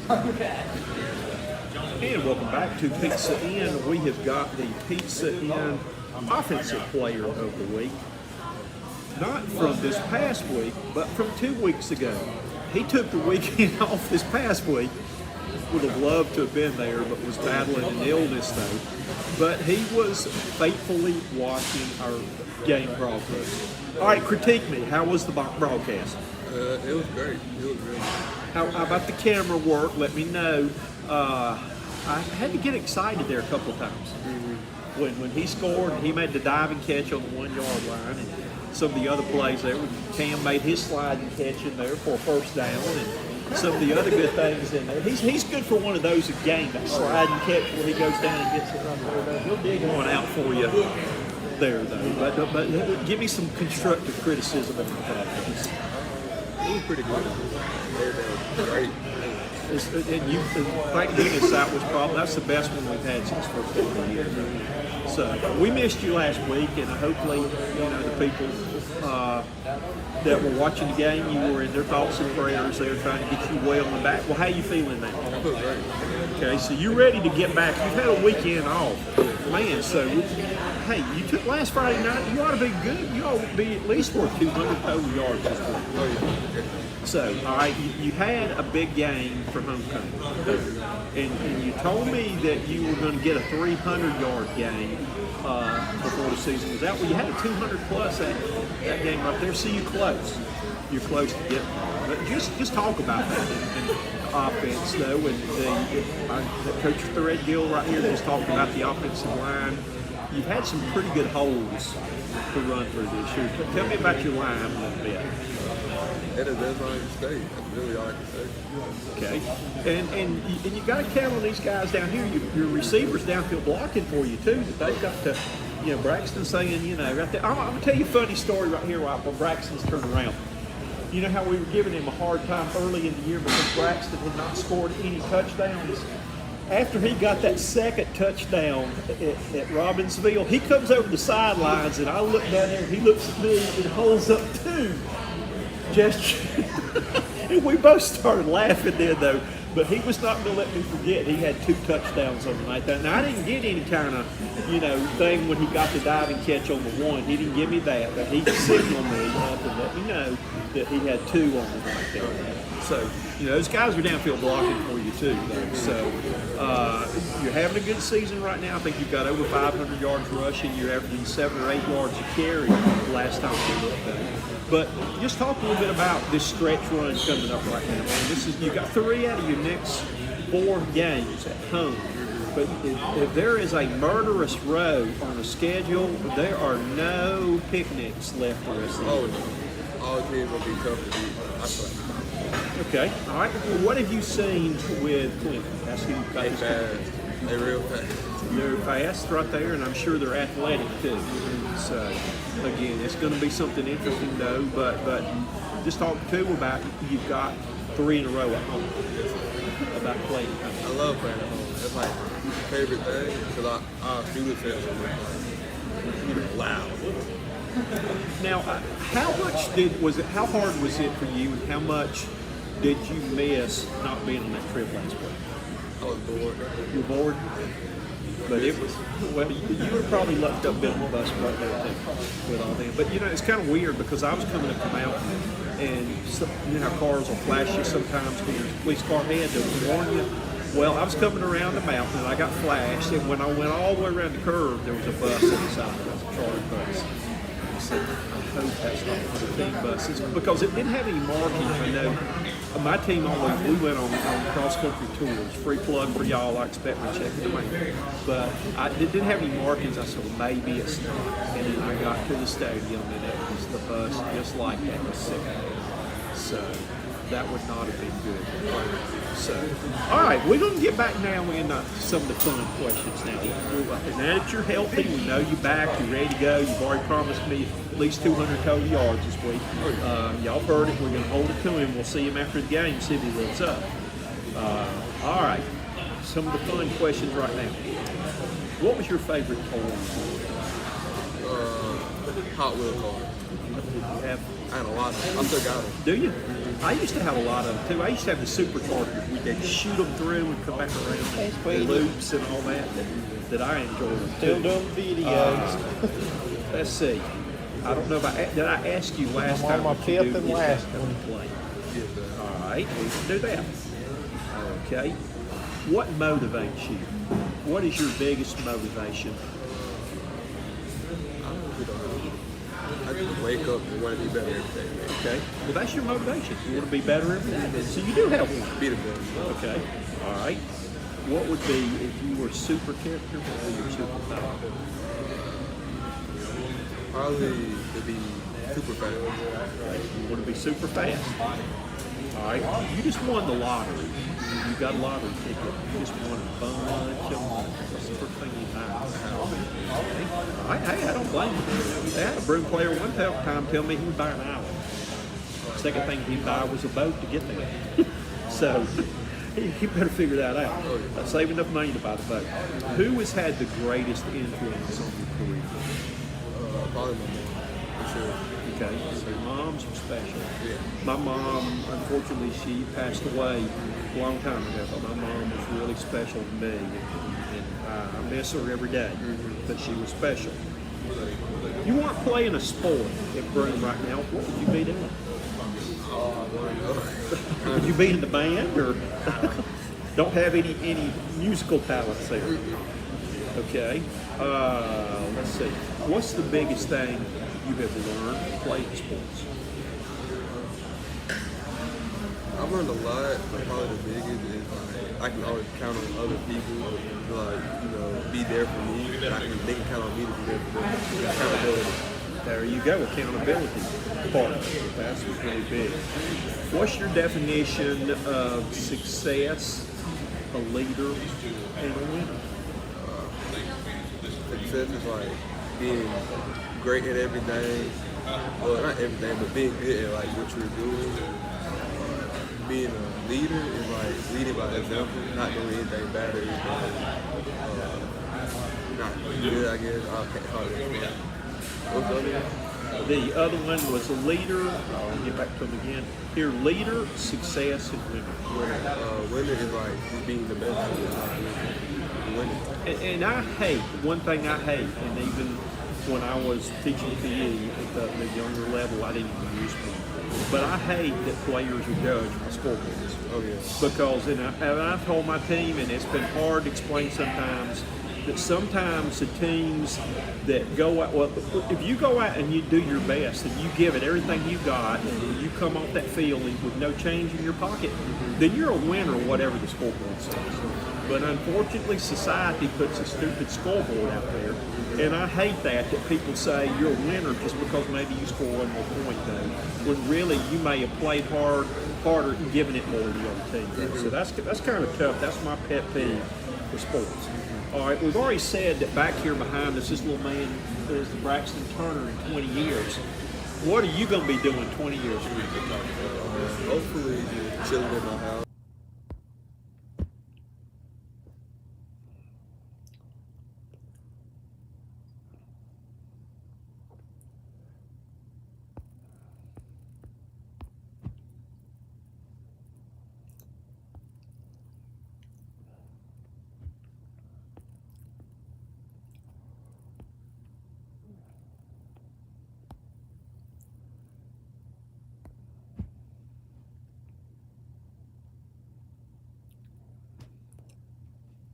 And welcome back to Pizza Inn. We have got the Pizza Inn Offensive Player of the Week. Not from this past week, but from 2 weeks ago. He took the weekend off this past week. Would have loved to have been there, but was battling an illness though. But he was faithfully watching our game broadcast. All right, critique me. How was the broadcast? It was great. It was really good. How about the camera work? Let me know. I had to get excited there a couple of times. When he scored and he made the diving catch on the 1 yard line, and some of the other plays there, Cam made his sliding catch in there for a first down, and some of the other good things in there. He's good for one of those a game, that sliding catch where he goes down and gets it right there. He'll dig one out for you there, though. But give me some constructive criticism of that. It was pretty good. They were great. And thank goodness that's the best one we've had since first of the year. So we missed you last week, and hopefully, the people that were watching the game, you were in their thoughts and prayers. They were trying to get you well and back. Well, how you feeling now? I feel great. Okay, so you're ready to get back. You've had a weekend off, man. So, hey, you took last Friday night. You ought to be good. You ought to be at least worth 200 total yards this week. Oh yeah. So, all right, you had a big game for homecoming, and you told me that you were going to get a 300-yard game before the season was out. Well, you had a 200-plus that game right there, so you're close. You're close to getting there. But just talk about that and offense, though, and Coach Threadgill right here just talking about the offensive line. You've had some pretty good holes to run through this year. Tell me about your line a little bit. It is that's all I can say. That's really all I can say. Okay, and you got to count on these guys down here. Your receivers downfield blocking for you too. That they've got to, Braxton saying, right there. I'm gonna tell you a funny story right here while Braxton's turned around. You know how we were giving him a hard time early in the year because Braxton had not scored any touchdowns. After he got that second touchdown at Robbinsville, he comes over the sidelines, and I look down there, and he looks at me and holds up two gesture. And we both started laughing then, though. But he was not going to let me forget he had 2 touchdowns on the night. Now, I didn't get any kind of, thing when he got the diving catch on the 1. He didn't give me that, but he signaled me to let me know that he had 2 on the night there. So, those guys are downfield blocking for you too, though. So, you're having a good season right now. I think you've got over 500 yards rushing. You're averaging 7 or 8 yards a carry last time we looked at it. But just talk a little bit about this stretch run coming up right now, man. You got 3 out of your next 4 games at home. But if there is a murderous row on the schedule, there are no picnics left the rest of the year. All teams will be tough to beat. I feel like. Okay, all right. Well, what have you seen with Clinton? They fast. They real fast. They're fast right there, and I'm sure they're athletic too. So, again, it's going to be something interesting though. But just talk too about you've got 3 in a row at home. About playing at home. I love playing at home. It's like my favorite thing because I do the fence loud. Now, how hard was it for you, and how much did you miss not being on that trip last week? I was bored. You were bored? But it was, well, you were probably lucked up being on the bus right there too, with all them. But it's kind of weird because I was coming up the mountain, and you know how cars will flash you sometimes when there's a police car ahead to warn you. Well, I was coming around the mountain and I got flashed, and when I went all the way around the curve, there was a bus on the side. It was a charter bus. I said, I hope that's not one of the team buses, because it didn't have any markings. I know my team we went on cross-country tours. Free plug for y'all. I expect me checking them out. But it didn't have any markings. I said, well, maybe it's not. And then I got to the stadium, and it was the bus just like that was sitting. So that would not have been good. So, all right, we're going to get back now into some of the fun questions now. Now that you're healthy, we know you're back, you're ready to go. You've already promised me at least 200 total yards this week. Y'all heard it. We're going to hold it to him. We'll see him after the game, see if he lives up. All right, some of the fun questions right now. What was your favorite toy? Hot Wheel car. Did you have? I had a lot of them. I still got them. Do you? I used to have a lot of them too. I used to have the superchargers. They'd shoot them through and come back around. That's The sweet. loops and all that I enjoyed Still too. doing videos. Let's see. I don't know if did I ask you last I'm on time? my what you fifth do and is last have one. to play. All right, we can do that. Okay. What motivates you? What is your biggest motivation? I just wake up and want to be better every day, man. Okay. Well, that's your motivation. You want to be better every day. So you do have one. Be the best. Okay. All right. What would be if you were a super character? What would be your superpower? Probably to be super fast. You want to be super fast. All right. You just won the lottery. You got a lottery ticket. You just won a bunch of money. What's the first thing you buy? All right. Hey, I don't blame you. I had a Broome player one time tell me he would buy an island. Second thing he'd buy was a boat to get there. So he better figure that out. Save enough money to buy the boat. Who has had the greatest influence on your career? Probably my mom, for sure. Okay, so moms are special. Yeah. My mom, unfortunately, she passed away a long time ago, but my mom was really special to me, and I miss her every day, but she was special. You weren't playing a sport at Broome right now, what would you be doing? Would you be in the band, or don't have any musical talents there? Okay, let's see. What's the biggest thing you have learned playing sports? I've learned a lot, but probably the biggest is like I can always count on other people to be there for me. And they can count on me to be there for them. Accountability. There you go, accountability part. That's really big. What's your definition of success, a leader, and a winner? Success is like being great at everything. Well, not everything, but being good at like what you're doing. Being a leader is like leading by example, not doing anything bad or anything not good, I guess. What's the other one? The other one was a leader. I'll get back to them again. Here, leader, success, and winner. Winner is like just being the best. Winning. And I hate, one thing I hate, and even when I was teaching PE at the younger level, I didn't even use them. But I hate that players are judged by scoreboards. Oh, yeah. Because, and I've told my team, and it's been hard to explain sometimes, that sometimes the teams that go out, well, if you go out and you do your best and you give it everything you got and you come off that field with no change in your pocket, then you're a winner, whatever the scoreboard says. But unfortunately, society puts a stupid scoreboard out there, and I hate that people say you're a winner just because maybe you score one more point, though, when really you may have played harder and given it more to the other team. So that's kind of tough. That's my pet peeve for sports. All right, we've already said that back here behind us, this little man is the Braxton Turner in 20 years. What are you going to be doing 20 years from now? Hopefully, just chilling in my house.